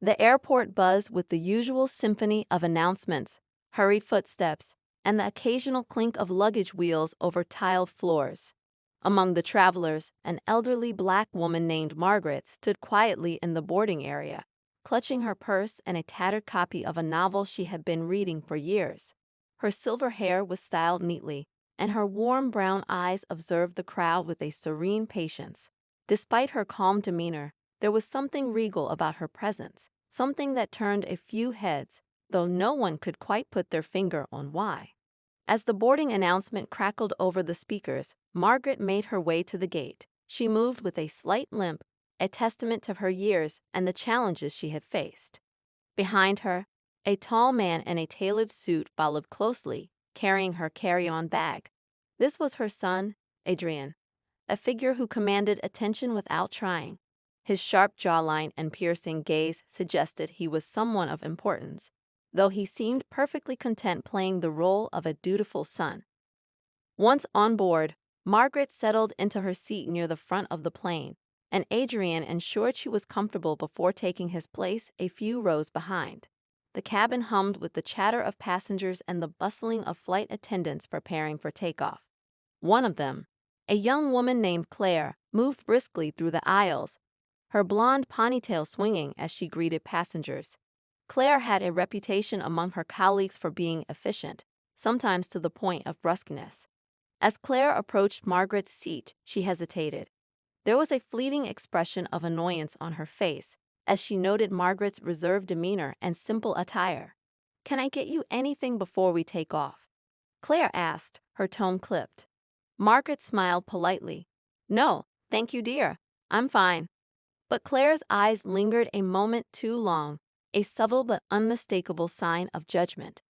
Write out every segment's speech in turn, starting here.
The airport buzzed with the usual symphony of announcements, hurried footsteps, and the occasional clink of luggage wheels over tiled floors. Among the travelers, an elderly black woman named Margaret stood quietly in the boarding area, clutching her purse and a tattered copy of a novel she had been reading for years. Her silver hair was styled neatly, and her warm brown eyes observed the crowd with a serene patience. Despite her calm demeanor, there was something regal about her presence, something that turned a few heads, though no one could quite put their finger on why. As the boarding announcement crackled over the speakers, Margaret made her way to the gate. She moved with a slight limp, a testament to her years and the challenges she had faced. Behind her, a tall man in a tailored suit followed closely, carrying her carry-on bag. This was her son, Adrian, a figure who commanded attention without trying. His sharp jawline and piercing gaze suggested he was someone of importance, though he seemed perfectly content playing the role of a dutiful son. Once on board, Margaret settled into her seat near the front of the plane, and Adrian ensured she was comfortable before taking his place a few rows behind. The cabin hummed with the chatter of passengers and the bustling of flight attendants preparing for takeoff. One of them, a young woman named Claire, moved briskly through the aisles, her blonde ponytail swinging as she greeted passengers. Claire had a reputation among her colleagues for being efficient, sometimes to the point of brusqueness. As Claire approached Margaret's seat, she hesitated. There was a fleeting expression of annoyance on her face as she noted Margaret's reserved demeanor and simple attire. "Can I get you anything before we take off?" Claire asked, her tone clipped. Margaret smiled politely. "No, thank you, dear. I'm fine." But Claire's eyes lingered a moment too long, a subtle but unmistakable sign of judgment.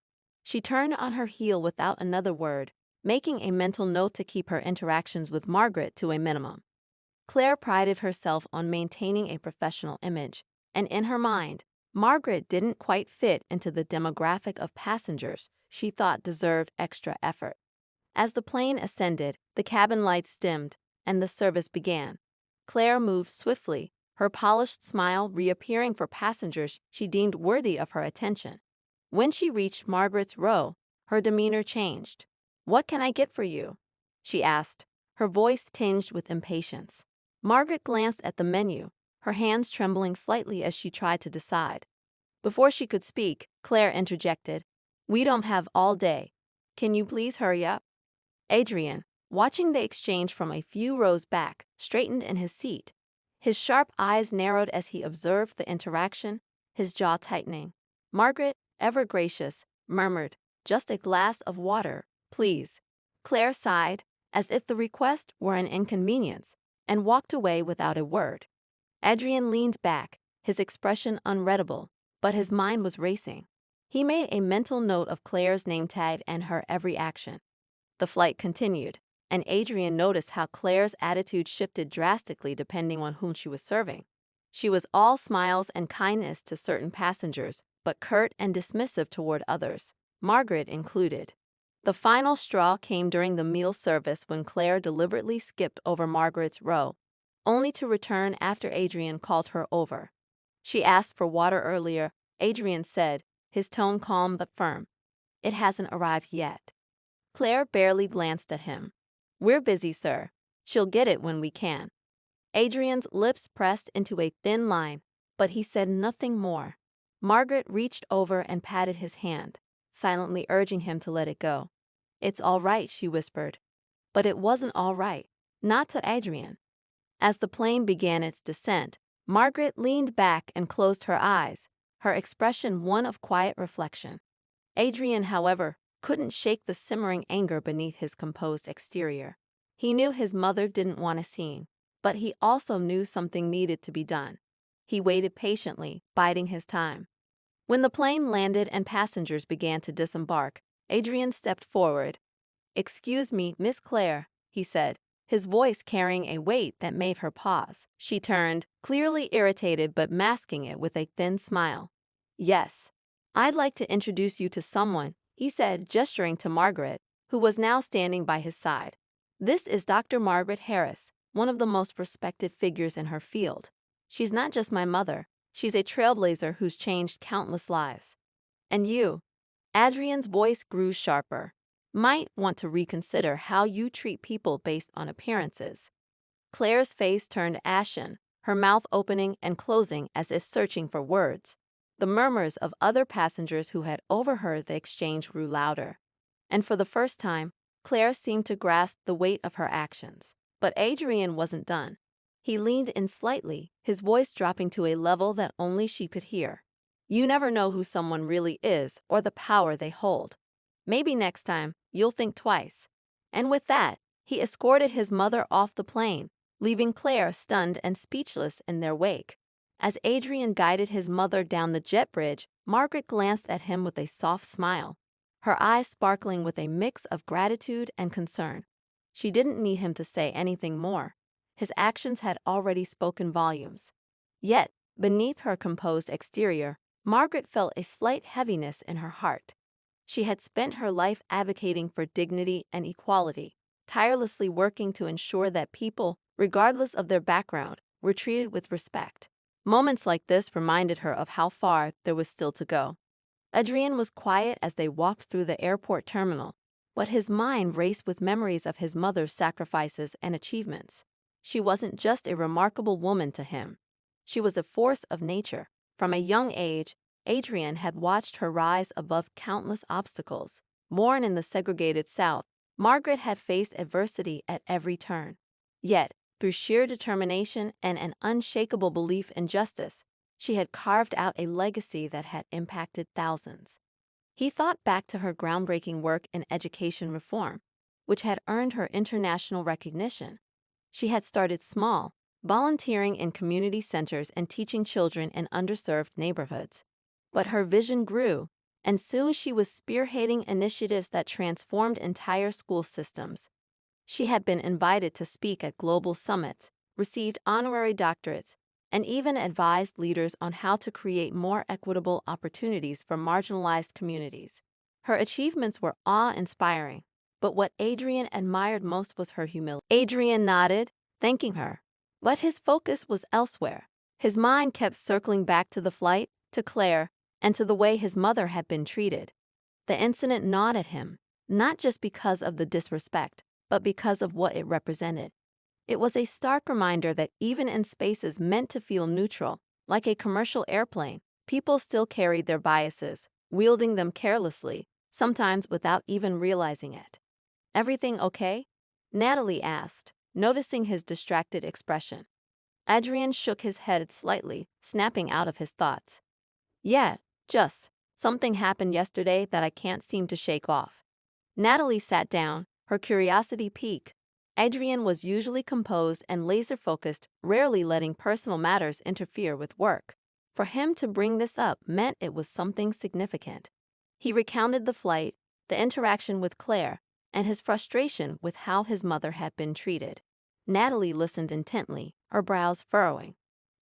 She turned on her heel without another word, making a mental note to keep her interactions with Margaret to a minimum. Claire prided herself on maintaining a professional image, and in her mind, Margaret didn't quite fit into the demographic of passengers she thought deserved extra effort. As the plane ascended, the cabin lights dimmed, and the service began. Claire moved swiftly, her polished smile reappearing for passengers she deemed worthy of her attention. When she reached Margaret's row, her demeanor changed. "What can I get for you?" she asked, her voice tinged with impatience. Margaret glanced at the menu, her hands trembling slightly as she tried to decide. Before she could speak, Claire interjected, "We don't have all day. Can you please hurry up?" Adrian, watching the exchange from a few rows back, straightened in his seat. His sharp eyes narrowed as he observed the interaction, his jaw tightening. Margaret, ever gracious, murmured, "Just a glass of water, please." Claire sighed, as if the request were an inconvenience, and walked away without a word. Adrian leaned back, his expression unreadable, but his mind was racing. He made a mental note of Claire's name tag and her every action. The flight continued, and Adrian noticed how Claire's attitude shifted drastically depending on whom she was serving. She was all smiles and kindness to certain passengers, but curt and dismissive toward others, Margaret included. The final straw came during the meal service when Claire deliberately skipped over Margaret's row, only to return after Adrian called her over. She asked for water earlier, Adrian said, his tone calm but firm. "It hasn't arrived yet." Claire barely glanced at him. "We're busy, sir. She'll get it when we can." Adrian's lips pressed into a thin line, but he said nothing more. Margaret reached over and patted his hand, silently urging him to let it go. "It's all right," she whispered. But it wasn't all right, not to Adrian. As the plane began its descent, Margaret leaned back and closed her eyes, her expression one of quiet reflection. Adrian, however, couldn't shake the simmering anger beneath his composed exterior. He knew his mother didn't want a scene, but he also knew something needed to be done. He waited patiently, biding his time. When the plane landed and passengers began to disembark, Adrian stepped forward. "Excuse me, Miss Claire," he said, his voice carrying a weight that made her pause. She turned, clearly irritated but masking it with a thin smile. "Yes. I'd like to introduce you to someone," he said, gesturing to Margaret, who was now standing by his side. "This is Dr. Margaret Harris, one of the most respected figures in her field. She's not just my mother, She's a trailblazer who's changed countless lives. And you, Adrian's voice grew sharper, might want to reconsider how you treat people based on appearances. Claire's face turned ashen, her mouth opening and closing as if searching for words. The murmurs of other passengers who had overheard the exchange grew louder. And for the first time, Claire seemed to grasp the weight of her actions. But Adrian wasn't done. He leaned in slightly, his voice dropping to a level that only she could hear. You never know who someone really is or the power they hold. Maybe next time, you'll think twice. And with that, he escorted his mother off the plane, leaving Claire stunned and speechless in their wake. As Adrian guided his mother down the jet bridge, Margaret glanced at him with a soft smile, her eyes sparkling with a mix of gratitude and concern. She didn't need him to say anything more. His actions had already spoken volumes. Yet, beneath her composed exterior, Margaret felt a slight heaviness in her heart. She had spent her life advocating for dignity and equality, tirelessly working to ensure that people, regardless of their background, were treated with respect. Moments like this reminded her of how far there was still to go. Adrian was quiet as they walked through the airport terminal, but his mind raced with memories of his mother's sacrifices and achievements. She wasn't just a remarkable woman to him. She was a force of nature. From a young age, Adrian had watched her rise above countless obstacles. Born in the segregated South, Margaret had faced adversity at every turn. Yet, through sheer determination and an unshakable belief in justice, she had carved out a legacy that had impacted thousands. He thought back to her groundbreaking work in education reform, which had earned her international recognition. She had started small, volunteering in community centers and teaching children in underserved neighborhoods. But her vision grew, and soon she was spearheading initiatives that transformed entire school systems. She had been invited to speak at global summits, received honorary doctorates, and even advised leaders on how to create more equitable opportunities for marginalized communities. Her achievements were awe-inspiring, but what Adrian admired most was her humility. Adrian nodded, thanking her, but his focus was elsewhere. His mind kept circling back to the flight, to Claire, and to the way his mother had been treated. The incident gnawed at him, not just because of the disrespect, but because of what it represented. It was a stark reminder that even in spaces meant to feel neutral, like a commercial airplane, people still carried their biases, wielding them carelessly, sometimes without even realizing it. "Everything okay?" Natalie asked, noticing his distracted expression. Adrian shook his head slightly, snapping out of his thoughts. "Yeah, just something happened yesterday that I can't seem to shake off." Natalie sat down, her curiosity piqued. Adrian was usually composed and laser-focused, rarely letting personal matters interfere with work. For him to bring this up meant it was something significant. He recounted the flight, the interaction with Claire, and his frustration with how his mother had been treated. Natalie listened intently, her brows furrowing.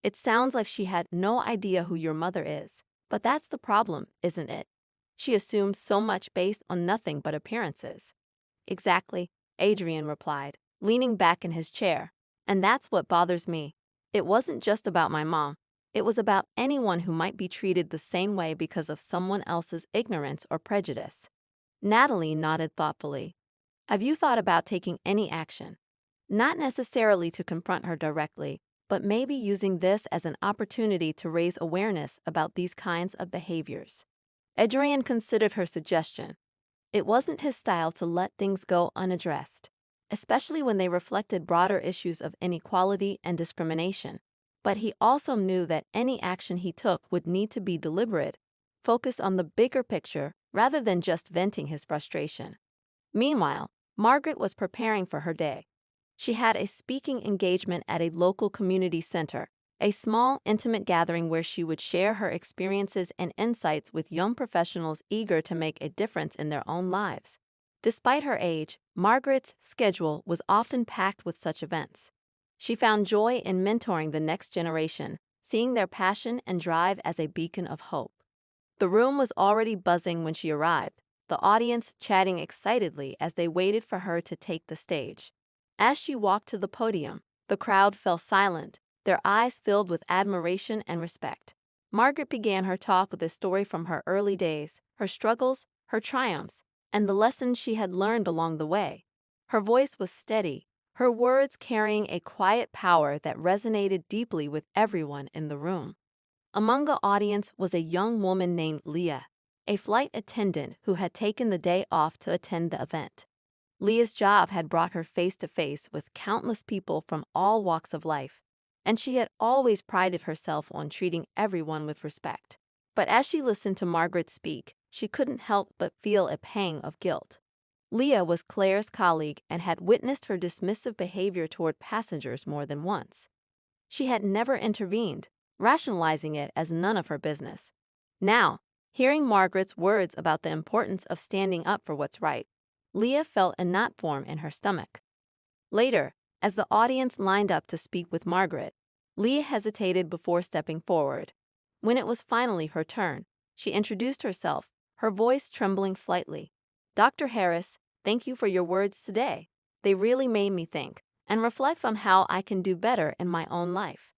"It sounds like she had no idea who your mother is. But that's the problem, isn't it? She assumes so much based on nothing but appearances." "Exactly," Adrian replied, leaning back in his chair. "And that's what bothers me. It wasn't just about my mom. It was about anyone who might be treated the same way because of someone else's ignorance or prejudice." Natalie nodded thoughtfully. "Have you thought about taking any action? Not necessarily to confront her directly, but maybe using this as an opportunity to raise awareness about these kinds of behaviors." Adrian considered her suggestion. It wasn't his style to let things go unaddressed, especially when they reflected broader issues of inequality and discrimination. But he also knew that any action he took would need to be deliberate, focused on the bigger picture rather than just venting his frustration. Meanwhile, Margaret was preparing for her day. She had a speaking engagement at a local community center, a small, intimate gathering where she would share her experiences and insights with young professionals eager to make a difference in their own lives. Despite her age, Margaret's schedule was often packed with such events. She found joy in mentoring the next generation, seeing their passion and drive as a beacon of hope. The room was already buzzing when she arrived, the audience chatting excitedly as they waited for her to take the stage. As she walked to the podium, the crowd fell silent, their eyes filled with admiration and respect. Margaret began her talk with a story from her early days, her struggles, her triumphs, and the lessons she had learned along the way. Her voice was steady, her words carrying a quiet power that resonated deeply with everyone in the room. Among the audience was a young woman named Leah, a flight attendant who had taken the day off to attend the event. Leah's job had brought her face to face with countless people from all walks of life, and she had always prided herself on treating everyone with respect. But as she listened to Margaret speak, she couldn't help but feel a pang of guilt. Leah was Claire's colleague and had witnessed her dismissive behavior toward passengers more than once. She had never intervened, rationalizing it as none of her business. Now, hearing Margaret's words about the importance of standing up for what's right, Leah felt a knot form in her stomach. Later, as the audience lined up to speak with Margaret, Leah hesitated before stepping forward. When it was finally her turn, she introduced herself, her voice trembling slightly. "Dr. Harris, thank you for your words today. They really made me think and reflect on how I can do better in my own life."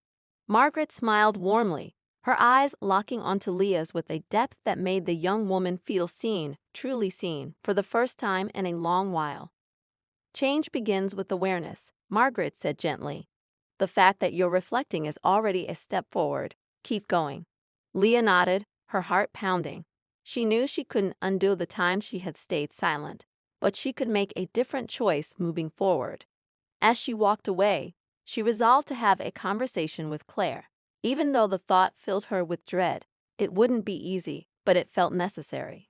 Margaret smiled warmly, her eyes locking onto Leah's with a depth that made the young woman feel seen, truly seen, for the first time in a long while. "Change begins with awareness," Margaret said gently. "The fact that you're reflecting is already a step forward. Keep going." Leah nodded, her heart pounding. She knew she couldn't undo the times she had stayed silent, but she could make a different choice moving forward. As she walked away, she resolved to have a conversation with Claire. Even though the thought filled her with dread, it wouldn't be easy, but it felt necessary.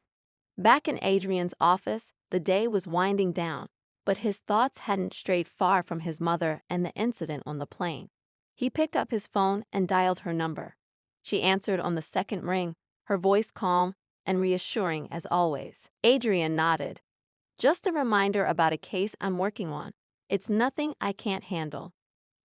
Back in Adrian's office, the day was winding down, but his thoughts hadn't strayed far from his mother and the incident on the plane. He picked up his phone and dialed her number. She answered on the second ring, her voice calm and reassuring as always. Adrian nodded. "Just a reminder about a case I'm working on. It's nothing I can't handle."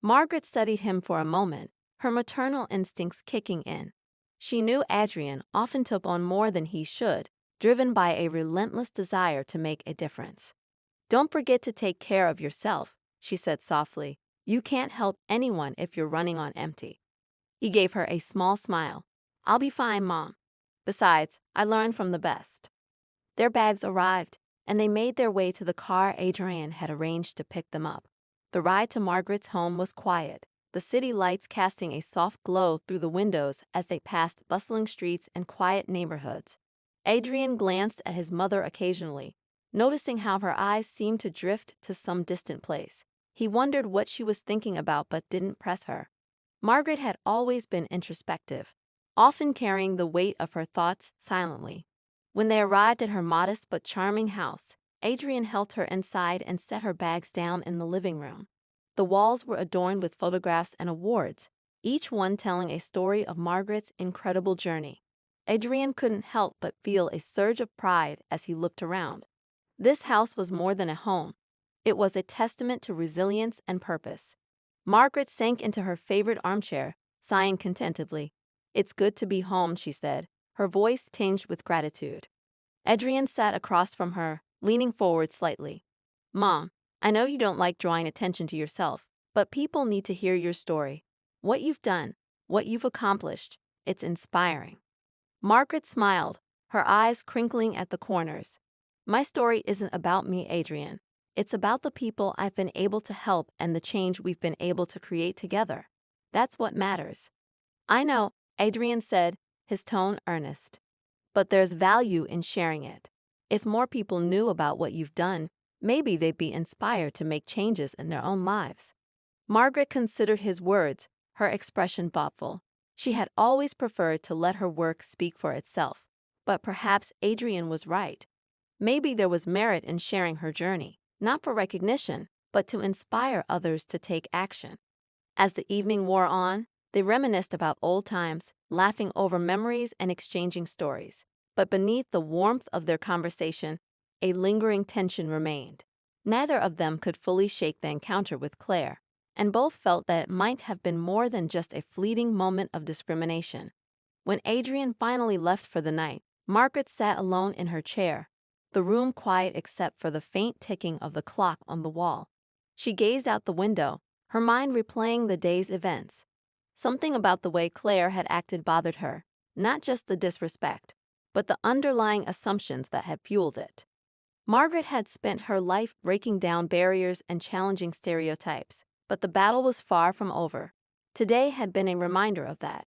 Margaret studied him for a moment, her maternal instincts kicking in. She knew Adrian often took on more than he should, driven by a relentless desire to make a difference. "Don't forget to take care of yourself," she said softly. "You can't help anyone if you're running on empty." He gave her a small smile. "I'll be fine, Mom. Besides, I learned from the best." Their bags arrived, and they made their way to the car Adrian had arranged to pick them up. The ride to Margaret's home was quiet, the city lights casting a soft glow through the windows as they passed bustling streets and quiet neighborhoods. Adrian glanced at his mother occasionally, noticing how her eyes seemed to drift to some distant place. He wondered what she was thinking about but didn't press her. Margaret had always been introspective, often carrying the weight of her thoughts silently. When they arrived at her modest but charming house, Adrian helped her inside and set her bags down in the living room. The walls were adorned with photographs and awards, each one telling a story of Margaret's incredible journey. Adrian couldn't help but feel a surge of pride as he looked around. This house was more than a home. It was a testament to resilience and purpose. Margaret sank into her favorite armchair, sighing contentedly. "It's good to be home," she said, her voice tinged with gratitude. Adrian sat across from her, leaning forward slightly. "Mom, I know you don't like drawing attention to yourself, but people need to hear your story. What you've done, what you've accomplished, it's inspiring." Margaret smiled, her eyes crinkling at the corners. "My story isn't about me, Adrian. It's about the people I've been able to help and the change we've been able to create together. That's what matters." "I know," Adrian said, his tone earnest. "But there's value in sharing it. If more people knew about what you've done, maybe they'd be inspired to make changes in their own lives." Margaret considered his words, her expression thoughtful. She had always preferred to let her work speak for itself, but perhaps Adrian was right. Maybe there was merit in sharing her journey, not for recognition, but to inspire others to take action. As the evening wore on, they reminisced about old times, laughing over memories and exchanging stories. But beneath the warmth of their conversation, a lingering tension remained. Neither of them could fully shake the encounter with Claire, and both felt that it might have been more than just a fleeting moment of discrimination. When Adrian finally left for the night, Margaret sat alone in her chair, the room quiet except for the faint ticking of the clock on the wall. She gazed out the window, her mind replaying the day's events. Something about the way Claire had acted bothered her, not just the disrespect, but the underlying assumptions that had fueled it. Margaret had spent her life breaking down barriers and challenging stereotypes, but the battle was far from over. Today had been a reminder of that.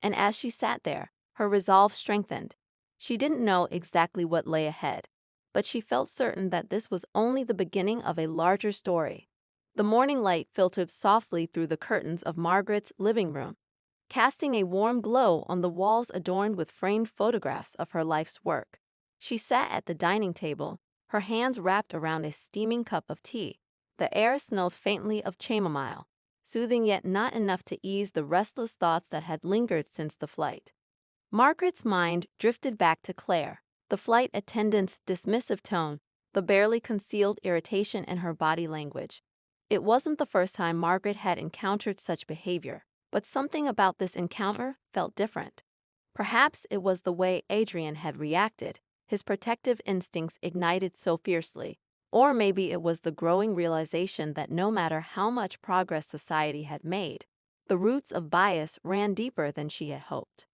And as she sat there, her resolve strengthened. She didn't know exactly what lay ahead, but she felt certain that this was only the beginning of a larger story. The morning light filtered softly through the curtains of Margaret's living room, casting a warm glow on the walls adorned with framed photographs of her life's work. She sat at the dining table, her hands wrapped around a steaming cup of tea. The air smelled faintly of chamomile, soothing yet not enough to ease the restless thoughts that had lingered since the flight. Margaret's mind drifted back to Claire, the flight attendant's dismissive tone, the barely concealed irritation in her body language. It wasn't the first time Margaret had encountered such behavior, but something about this encounter felt different. Perhaps it was the way Adrian had reacted, his protective instincts ignited so fiercely. Or maybe it was the growing realization that no matter how much progress society had made, the roots of bias ran deeper than she had hoped.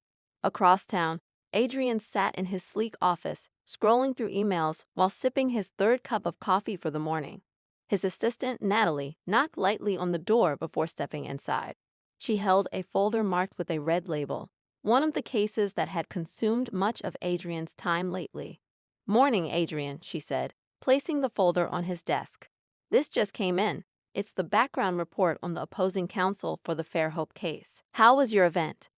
Across town, Adrian sat in his sleek office, scrolling through emails while sipping his third cup of coffee for the morning. His assistant, Natalie, knocked lightly on the door before stepping inside. She held a folder marked with a red label, one of the cases that had consumed much of Adrian's time lately. "Morning, Adrian," she said, placing the folder on his desk. "This just came in. It's the background report on the opposing counsel for the Fairhope case. How was your event?"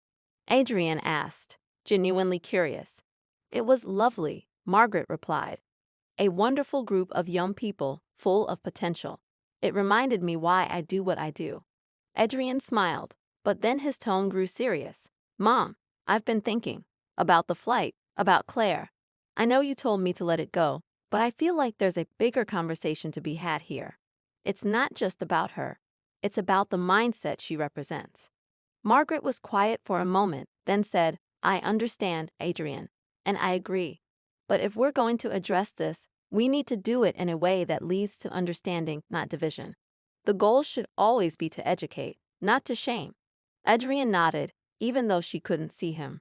Adrian asked, genuinely curious. "It was lovely," Margaret replied. "A wonderful group of young people, full of potential. It reminded me why I do what I do." Adrian smiled, but then his tone grew serious. "Mom, I've been thinking about the flight, about Claire. I know you told me to let it go, but I feel like there's a bigger conversation to be had here. It's not just about her. It's about the mindset she represents." Margaret was quiet for a moment, then said, "I understand, Adrian, and I agree. But if we're going to address this, we need to do it in a way that leads to understanding, not division. The goal should always be to educate, not to shame." Adrian nodded, even though she couldn't see him.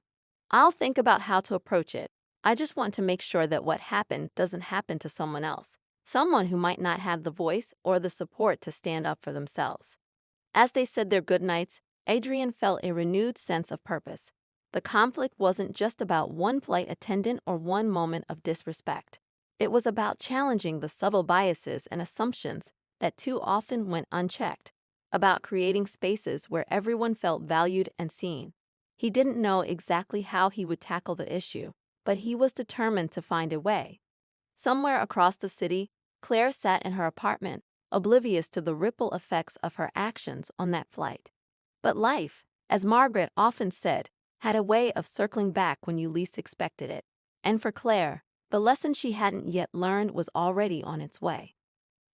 "I'll think about how to approach it. I just want to make sure that what happened doesn't happen to someone else, someone who might not have the voice or the support to stand up for themselves." As they said their goodnights, Adrian felt a renewed sense of purpose. The conflict wasn't just about one flight attendant or one moment of disrespect. It was about challenging the subtle biases and assumptions that too often went unchecked, about creating spaces where everyone felt valued and seen. He didn't know exactly how he would tackle the issue, but he was determined to find a way. Somewhere across the city, Claire sat in her apartment, oblivious to the ripple effects of her actions on that flight. But life, as Margaret often said, had a way of circling back when you least expected it. And for Claire, the lesson she hadn't yet learned was already on its way.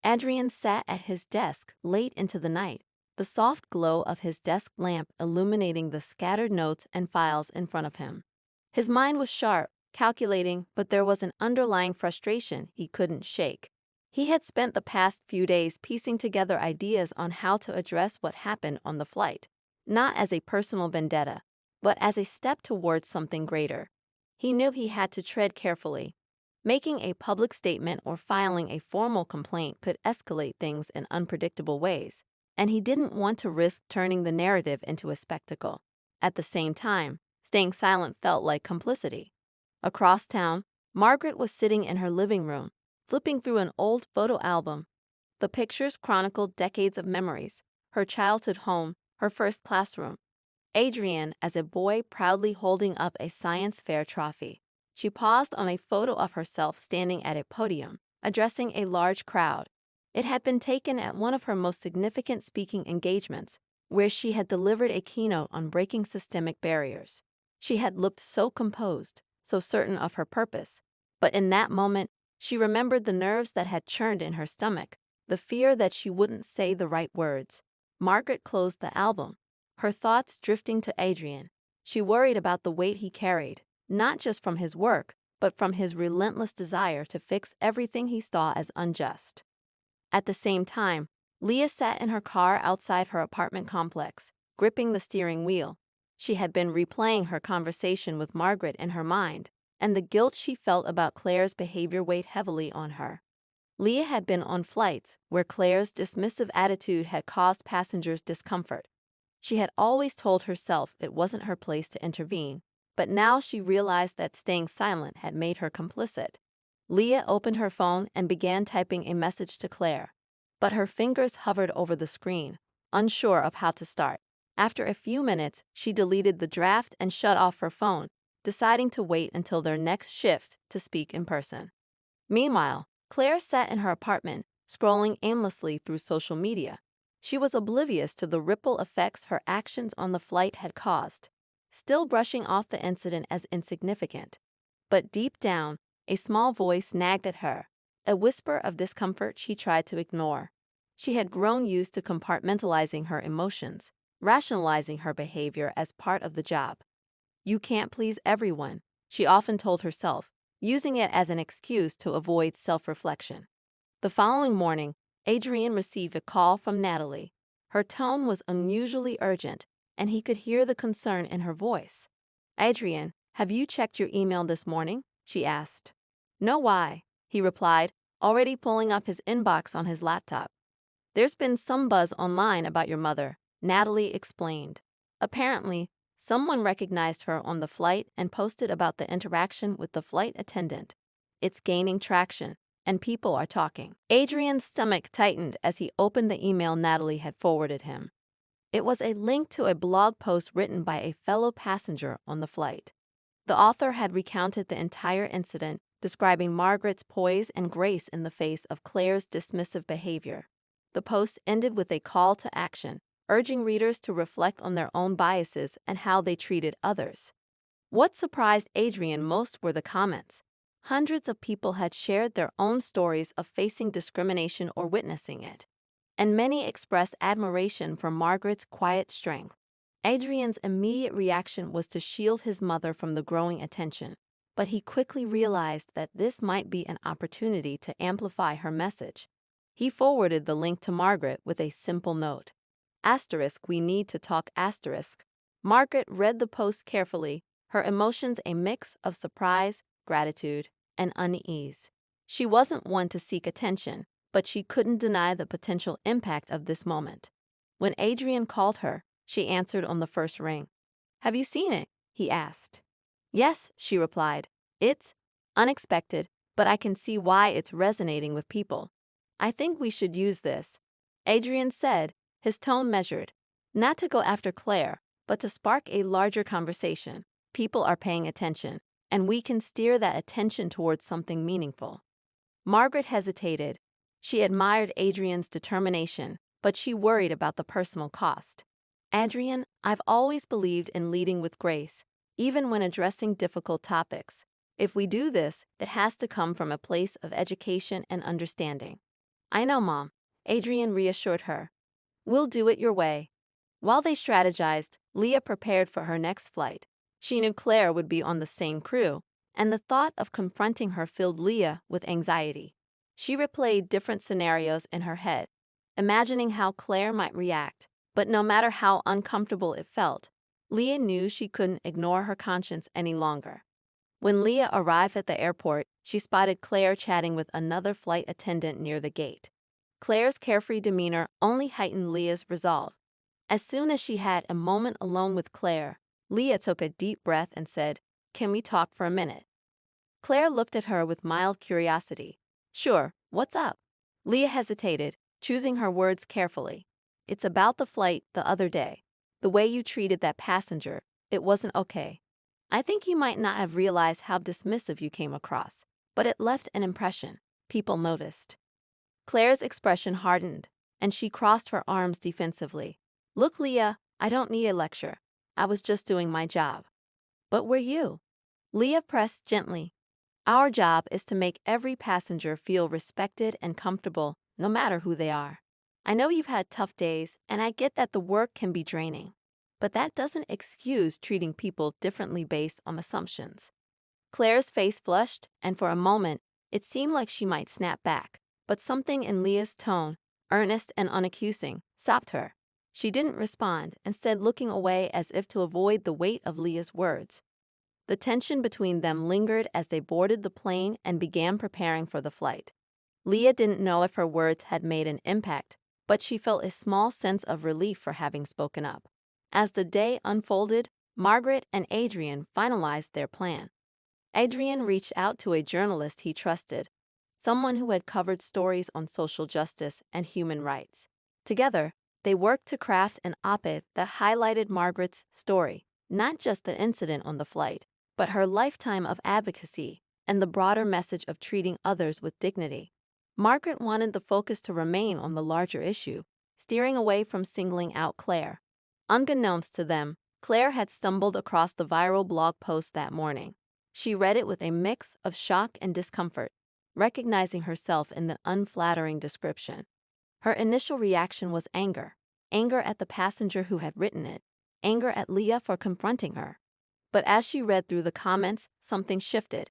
Adrian sat at his desk late into the night, the soft glow of his desk lamp illuminating the scattered notes and files in front of him. His mind was sharp, calculating, but there was an underlying frustration he couldn't shake. He had spent the past few days piecing together ideas on how to address what happened on the flight, not as a personal vendetta, but as a step towards something greater. He knew he had to tread carefully. Making a public statement or filing a formal complaint could escalate things in unpredictable ways, and he didn't want to risk turning the narrative into a spectacle. At the same time, staying silent felt like complicity. Across town, Margaret was sitting in her living room, flipping through an old photo album. The pictures chronicled decades of memories, her childhood home, her first classroom. Adrian as a boy proudly holding up a science fair trophy. She paused on a photo of herself standing at a podium, addressing a large crowd. It had been taken at one of her most significant speaking engagements, where she had delivered a keynote on breaking systemic barriers. She had looked so composed, so certain of her purpose. But in that moment, she remembered the nerves that had churned in her stomach, the fear that she wouldn't say the right words. Margaret closed the album, her thoughts drifting to Adrian. She worried about the weight he carried, not just from his work, but from his relentless desire to fix everything he saw as unjust. At the same time, Leah sat in her car outside her apartment complex, gripping the steering wheel. She had been replaying her conversation with Margaret in her mind, and the guilt she felt about Claire's behavior weighed heavily on her. Leah had been on flights where Claire's dismissive attitude had caused passengers discomfort. She had always told herself it wasn't her place to intervene, but now she realized that staying silent had made her complicit. Leah opened her phone and began typing a message to Claire, but her fingers hovered over the screen, unsure of how to start. After a few minutes, she deleted the draft and shut off her phone, deciding to wait until their next shift to speak in person. Meanwhile, Claire sat in her apartment, scrolling aimlessly through social media. She was oblivious to the ripple effects her actions on the flight had caused, still brushing off the incident as insignificant. But deep down, a small voice nagged at her, a whisper of discomfort she tried to ignore. She had grown used to compartmentalizing her emotions, rationalizing her behavior as part of the job. "You can't please everyone," she often told herself, using it as an excuse to avoid self-reflection. The following morning, Adrian received a call from Natalie. Her tone was unusually urgent, and he could hear the concern in her voice. "Adrian, have you checked your email this morning?" she asked. "No, why?" he replied, already pulling up his inbox on his laptop. "There's been some buzz online about your mother," Natalie explained. "Apparently, someone recognized her on the flight and posted about the interaction with the flight attendant. It's gaining traction, and people are talking." Adrian's stomach tightened as he opened the email Natalie had forwarded him. It was a link to a blog post written by a fellow passenger on the flight. The author had recounted the entire incident, describing Margaret's poise and grace in the face of Claire's dismissive behavior. The post ended with a call to action, urging readers to reflect on their own biases and how they treated others. What surprised Adrian most were the comments. Hundreds of people had shared their own stories of facing discrimination or witnessing it, and many expressed admiration for Margaret's quiet strength. Adrian's immediate reaction was to shield his mother from the growing attention, but he quickly realized that this might be an opportunity to amplify her message. He forwarded the link to Margaret with a simple note. "We need to talk." Margaret read the post carefully, her emotions a mix of surprise, gratitude, and unease. She wasn't one to seek attention, but she couldn't deny the potential impact of this moment. When Adrian called her, she answered on the first ring. "Have you seen it?" he asked. "Yes," she replied. "It's unexpected, but I can see why it's resonating with people. I think we should use this," Adrian said, his tone measured. "Not to go after Claire, but to spark a larger conversation. People are paying attention, and we can steer that attention towards something meaningful." Margaret hesitated. She admired Adrian's determination, but she worried about the personal cost. "Adrian, I've always believed in leading with grace, even when addressing difficult topics. If we do this, it has to come from a place of education and understanding." "I know, Mom," Adrian reassured her. "We'll do it your way." While they strategized, Leah prepared for her next flight. She knew Claire would be on the same crew, and the thought of confronting her filled Leah with anxiety. She replayed different scenarios in her head, imagining how Claire might react, but no matter how uncomfortable it felt, Leah knew she couldn't ignore her conscience any longer. When Leah arrived at the airport, she spotted Claire chatting with another flight attendant near the gate. Claire's carefree demeanor only heightened Leah's resolve. As soon as she had a moment alone with Claire, Leah took a deep breath and said, "Can we talk for a minute?" Claire looked at her with mild curiosity. "Sure, what's up?" Leah hesitated, choosing her words carefully. "It's about the flight the other day. The way you treated that passenger, it wasn't okay. I think you might not have realized how dismissive you came across, but it left an impression. People noticed." Claire's expression hardened, and she crossed her arms defensively. "Look, Leah, I don't need a lecture. I was just doing my job." "But were you?" Leah pressed gently. "Our job is to make every passenger feel respected and comfortable, no matter who they are. I know you've had tough days, and I get that the work can be draining. But that doesn't excuse treating people differently based on assumptions." Claire's face flushed, and for a moment, it seemed like she might snap back, but something in Leah's tone, earnest and unaccusing, stopped her. She didn't respond, instead looking away as if to avoid the weight of Leah's words. The tension between them lingered as they boarded the plane and began preparing for the flight. Leah didn't know if her words had made an impact, but she felt a small sense of relief for having spoken up. As the day unfolded, Margaret and Adrian finalized their plan. Adrian reached out to a journalist he trusted, someone who had covered stories on social justice and human rights. Together, they worked to craft an op-ed that highlighted Margaret's story, not just the incident on the flight, but her lifetime of advocacy and the broader message of treating others with dignity. Margaret wanted the focus to remain on the larger issue, steering away from singling out Claire. Unbeknownst to them, Claire had stumbled across the viral blog post that morning. She read it with a mix of shock and discomfort, recognizing herself in the unflattering description. Her initial reaction was anger at the passenger who had written it, anger at Leah for confronting her. But as she read through the comments, something shifted.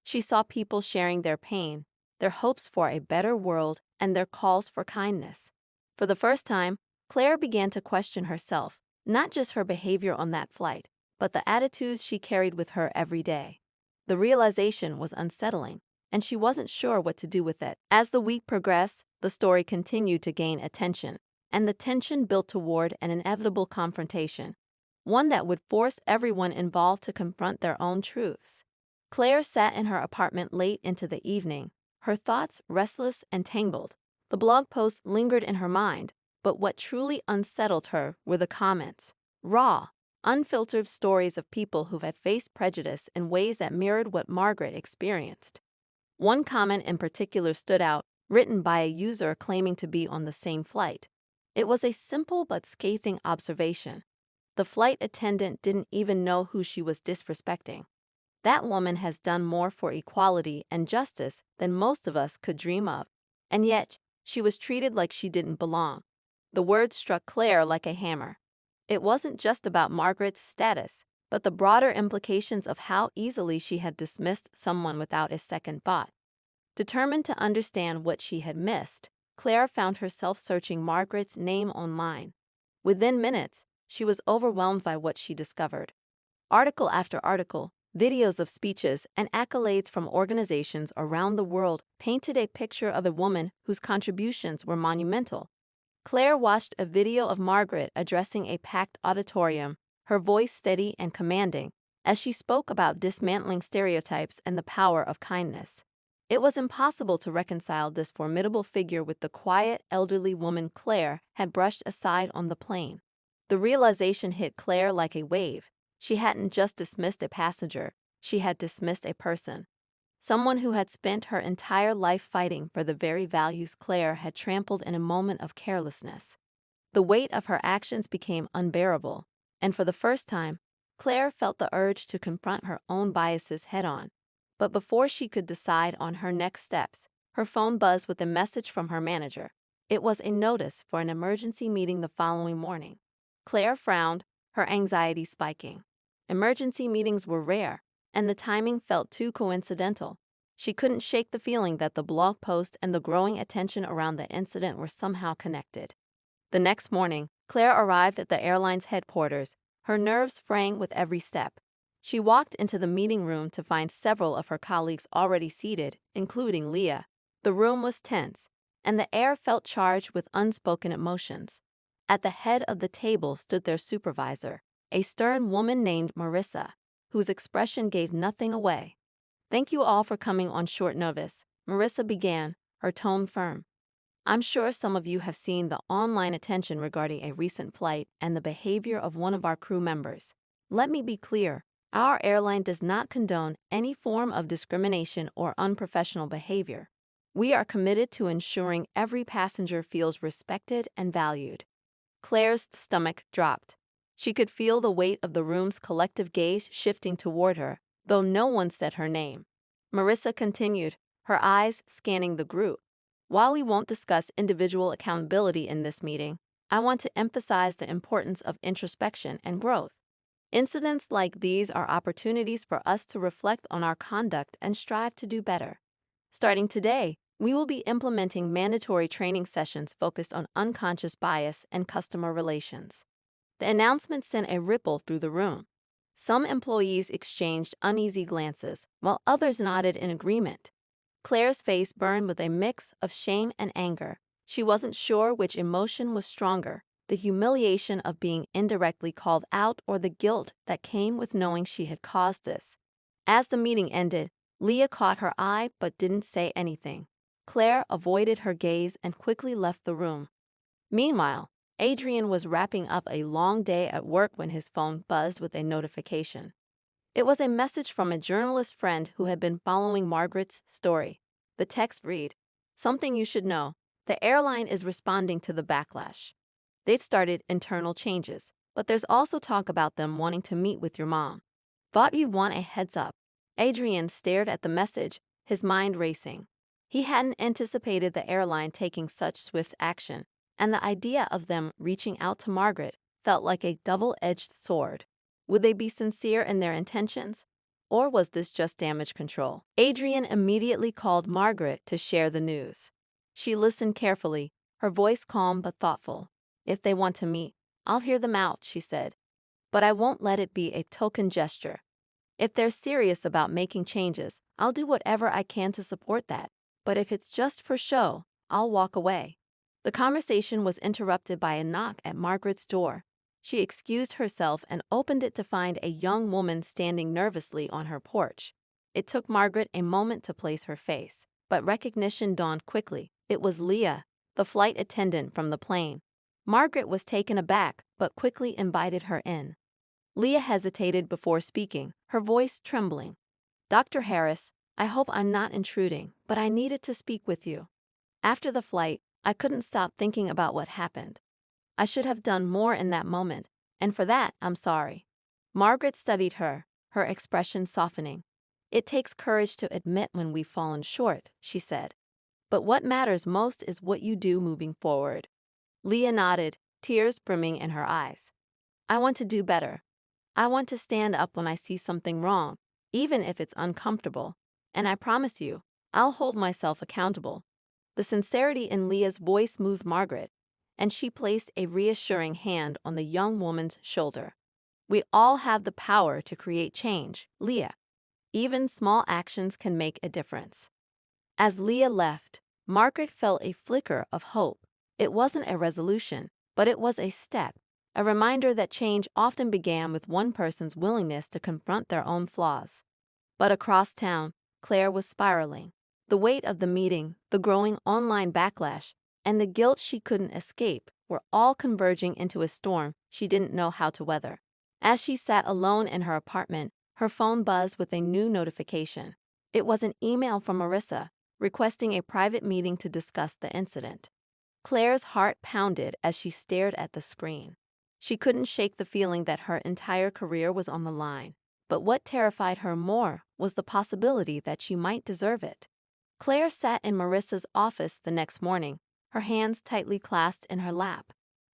She saw people sharing their pain, their hopes for a better world, and their calls for kindness. For the first time, Claire began to question herself, not just her behavior on that flight, but the attitudes she carried with her every day. The realization was unsettling, and she wasn't sure what to do with it. As the week progressed, the story continued to gain attention, and the tension built toward an inevitable confrontation, one that would force everyone involved to confront their own truths. Claire sat in her apartment late into the evening, her thoughts restless and tangled. The blog post lingered in her mind, but what truly unsettled her were the comments. Raw, unfiltered stories of people who had faced prejudice in ways that mirrored what Margaret experienced. One comment in particular stood out, written by a user claiming to be on the same flight. It was a simple but scathing observation. The flight attendant didn't even know who she was disrespecting. That woman has done more for equality and justice than most of us could dream of, and yet she was treated like she didn't belong. The words struck Claire like a hammer. It wasn't just about Margaret's status, but the broader implications of how easily she had dismissed someone without a second thought. Determined to understand what she had missed, Claire found herself searching Margaret's name online. Within minutes, she was overwhelmed by what she discovered. Article after article, videos of speeches and accolades from organizations around the world painted a picture of a woman whose contributions were monumental. Claire watched a video of Margaret addressing a packed auditorium, her voice steady and commanding, as she spoke about dismantling stereotypes and the power of kindness. It was impossible to reconcile this formidable figure with the quiet, elderly woman Claire had brushed aside on the plane. The realization hit Claire like a wave. She hadn't just dismissed a passenger, she had dismissed a person. Someone who had spent her entire life fighting for the very values Claire had trampled in a moment of carelessness. The weight of her actions became unbearable, and for the first time, Claire felt the urge to confront her own biases head-on. But before she could decide on her next steps, her phone buzzed with a message from her manager. It was a notice for an emergency meeting the following morning. Claire frowned, her anxiety spiking. Emergency meetings were rare, and the timing felt too coincidental. She couldn't shake the feeling that the blog post and the growing attention around the incident were somehow connected. The next morning, Claire arrived at the airline's headquarters, her nerves fraying with every step. She walked into the meeting room to find several of her colleagues already seated, including Leah. The room was tense, and the air felt charged with unspoken emotions. At the head of the table stood their supervisor, a stern woman named Marissa, whose expression gave nothing away. "Thank you all for coming on short notice," Marissa began, her tone firm. "I'm sure some of you have seen the online attention regarding a recent flight and the behavior of one of our crew members. Let me be clear. Our airline does not condone any form of discrimination or unprofessional behavior. We are committed to ensuring every passenger feels respected and valued." Claire's stomach dropped. She could feel the weight of the room's collective gaze shifting toward her, though no one said her name. Marissa continued, her eyes scanning the group. "While we won't discuss individual accountability in this meeting, I want to emphasize the importance of introspection and growth. Incidents like these are opportunities for us to reflect on our conduct and strive to do better. Starting today, We will be implementing mandatory training sessions focused on unconscious bias and customer relations. The announcement sent a ripple through the room. Some employees exchanged uneasy glances, while others nodded in agreement. Claire's face burned with a mix of shame and anger. She wasn't sure which emotion was stronger, the humiliation of being indirectly called out or the guilt that came with knowing she had caused this. As the meeting ended, Leah caught her eye but didn't say anything. Claire avoided her gaze and quickly left the room. Meanwhile, Adrian was wrapping up a long day at work when his phone buzzed with a notification. It was a message from a journalist friend who had been following Margaret's story. The text read, "Something you should know. The airline is responding to the backlash. They've started internal changes, but there's also talk about them wanting to meet with your mom. Thought you'd want a heads up." Adrian stared at the message, his mind racing. He hadn't anticipated the airline taking such swift action, and the idea of them reaching out to Margaret felt like a double-edged sword. Would they be sincere in their intentions? Or was this just damage control? Adrian immediately called Margaret to share the news. She listened carefully, her voice calm but thoughtful. "If they want to meet, I'll hear them out," she said. "But I won't let it be a token gesture. If they're serious about making changes, I'll do whatever I can to support that. But if it's just for show, I'll walk away." The conversation was interrupted by a knock at Margaret's door. She excused herself and opened it to find a young woman standing nervously on her porch. It took Margaret a moment to place her face, but recognition dawned quickly. It was Leah, the flight attendant from the plane. Margaret was taken aback but quickly invited her in. Leah hesitated before speaking, her voice trembling. "Dr. Harris, I hope I'm not intruding, but I needed to speak with you. After the flight, I couldn't stop thinking about what happened. I should have done more in that moment, and for that, I'm sorry." Margaret studied her, her expression softening. "It takes courage to admit when we've fallen short," she said. "But what matters most is what you do moving forward." Leah nodded, tears brimming in her eyes. "I want to do better. I want to stand up when I see something wrong, even if it's uncomfortable. And I promise you, I'll hold myself accountable." The sincerity in Leah's voice moved Margaret, and she placed a reassuring hand on the young woman's shoulder. "We all have the power to create change, Leah. Even small actions can make a difference." As Leah left, Margaret felt a flicker of hope. It wasn't a resolution, but it was a step, a reminder that change often began with one person's willingness to confront their own flaws. But across town, Claire was spiraling. The weight of the meeting, the growing online backlash, and the guilt she couldn't escape were all converging into a storm she didn't know how to weather. As she sat alone in her apartment, her phone buzzed with a new notification. It was an email from Marissa, requesting a private meeting to discuss the incident. Claire's heart pounded as she stared at the screen. She couldn't shake the feeling that her entire career was on the line. But what terrified her more was the possibility that she might deserve it. Claire sat in Marissa's office the next morning, her hands tightly clasped in her lap.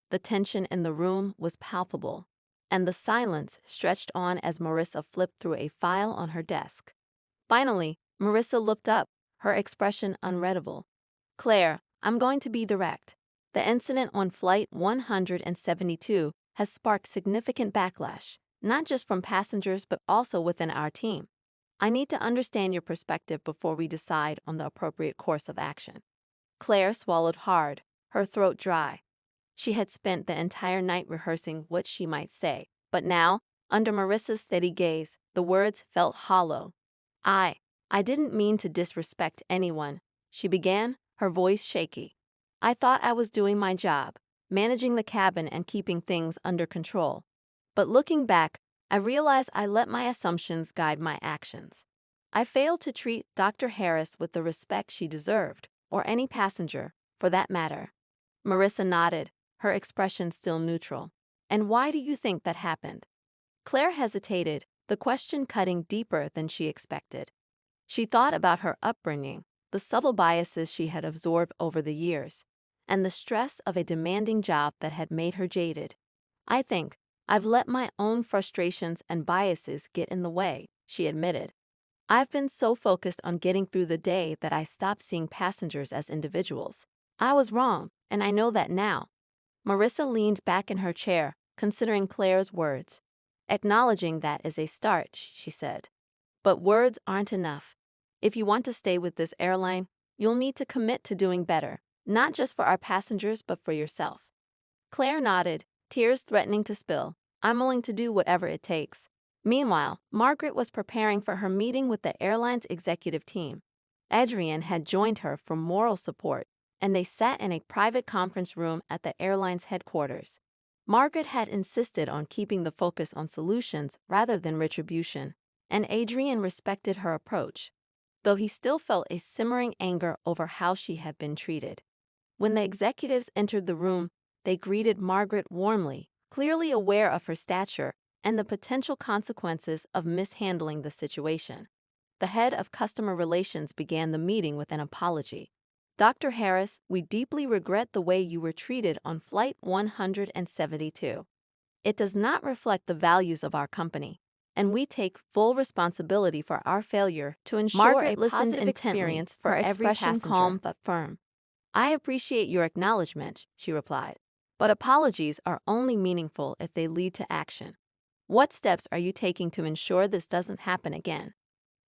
The tension in the room was palpable, and the silence stretched on as Marissa flipped through a file on her desk. Finally, Marissa looked up, her expression unreadable. "Claire, I'm going to be direct. The incident on Flight 172 has sparked significant backlash, not just from passengers but also within our team. I need to understand your perspective before we decide on the appropriate course of action." Claire swallowed hard, her throat dry. She had spent the entire night rehearsing what she might say, but now, under Marissa's steady gaze, the words felt hollow. I didn't mean to disrespect anyone," she began, her voice shaky. "I thought I was doing my job, managing the cabin and keeping things under control. But looking back, I realized I let my assumptions guide my actions. I failed to treat Dr. Harris with the respect she deserved, or any passenger, for that matter." Marissa nodded, her expression still neutral. "And why do you think that happened?" Claire hesitated, the question cutting deeper than she expected. She thought about her upbringing, the subtle biases she had absorbed over the years, and the stress of a demanding job that had made her jaded. "I think I've let my own frustrations and biases get in the way," she admitted. I've been so focused on getting through the day that I stopped seeing passengers as individuals. I was wrong, and I know that now. Marissa leaned back in her chair, considering Claire's words. Acknowledging that is a start, she said. But words aren't enough. If you want to stay with this airline, you'll need to commit to doing better, not just for our passengers but for yourself. Claire nodded, tears threatening to spill. I'm willing to do whatever it takes. Meanwhile, Margaret was preparing for her meeting with the airline's executive team. Adrian had joined her for moral support, and they sat in a private conference room at the airline's headquarters. Margaret had insisted on keeping the focus on solutions rather than retribution, and Adrian respected her approach, though he still felt a simmering anger over how she had been treated. When the executives entered the room, they greeted Margaret warmly, clearly aware of her stature and the potential consequences of mishandling the situation. The head of customer relations began the meeting with an apology. Dr. Harris, we deeply regret the way you were treated on Flight 172. It does not reflect the values of our company, and we take full responsibility for our failure to ensure Margaret a positive experience for every passenger. Calm but firm. I appreciate your acknowledgement, she replied, but apologies are only meaningful if they lead to action. What steps are you taking to ensure this doesn't happen again?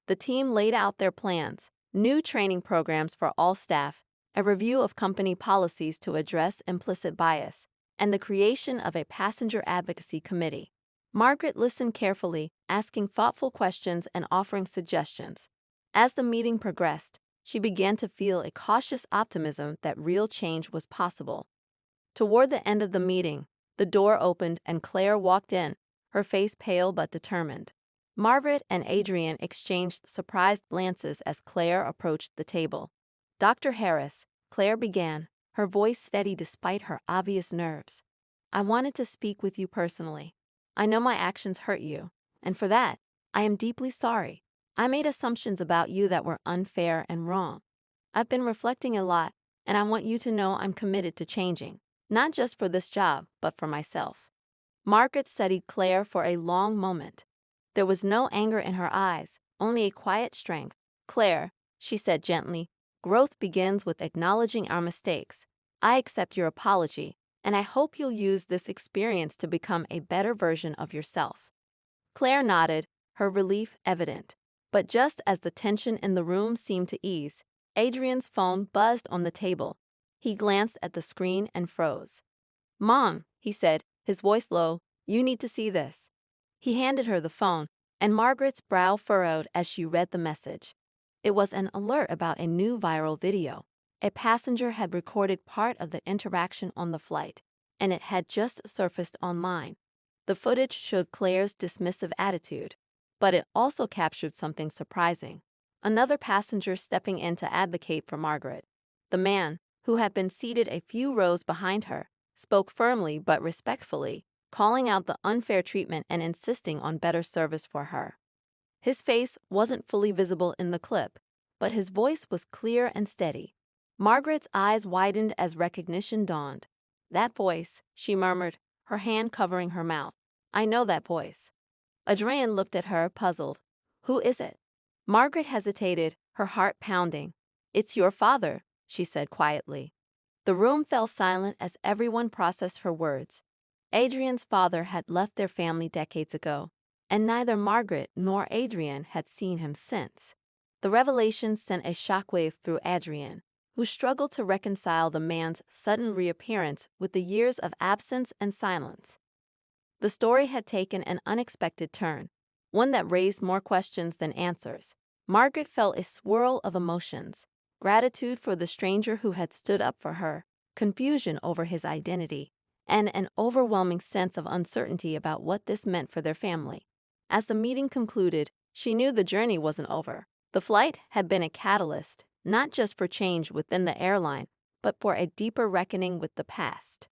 The team laid out their plans: new training programs for all staff, a review of company policies to address implicit bias, and the creation of a passenger advocacy committee. Margaret listened carefully, asking thoughtful questions and offering suggestions. As the meeting progressed, she began to feel a cautious optimism that real change was possible. Toward the end of the meeting, the door opened and Claire walked in, her face pale but determined. Margaret and Adrian exchanged surprised glances as Claire approached the table. Dr. Harris, Claire began, her voice steady despite her obvious nerves. I wanted to speak with you personally. I know my actions hurt you, and for that, I am deeply sorry. I made assumptions about you that were unfair and wrong. I've been reflecting a lot, and I want you to know I'm committed to changing, not just for this job, but for myself. Margaret studied Claire for a long moment. There was no anger in her eyes, only a quiet strength. Claire, she said gently, growth begins with acknowledging our mistakes. I accept your apology, and I hope you'll use this experience to become a better version of yourself. Claire nodded, her relief evident. But just as the tension in the room seemed to ease, Adrian's phone buzzed on the table. He glanced at the screen and froze. Mom, he said, his voice low, you need to see this. He handed her the phone, and Margaret's brow furrowed as she read the message. It was an alert about a new viral video. A passenger had recorded part of the interaction on the flight, and it had just surfaced online. The footage showed Claire's dismissive attitude, but it also captured something surprising: another passenger stepping in to advocate for Margaret. The man, who had been seated a few rows behind her, spoke firmly but respectfully, calling out the unfair treatment and insisting on better service for her. His face wasn't fully visible in the clip, but his voice was clear and steady. Margaret's eyes widened as recognition dawned. That voice, she murmured, her hand covering her mouth. I know that voice. Adrian looked at her, puzzled. Who is it? Margaret hesitated, her heart pounding. It's your father, she said quietly. The room fell silent as everyone processed her words. Adrian's father had left their family decades ago, and neither Margaret nor Adrian had seen him since. The revelation sent a shockwave through Adrian, who struggled to reconcile the man's sudden reappearance with the years of absence and silence. The story had taken an unexpected turn, one that raised more questions than answers. Margaret felt a swirl of emotions: gratitude for the stranger who had stood up for her, confusion over his identity, and an overwhelming sense of uncertainty about what this meant for their family. As the meeting concluded, she knew the journey wasn't over. The flight had been a catalyst, not just for change within the airline, but for a deeper reckoning with the past.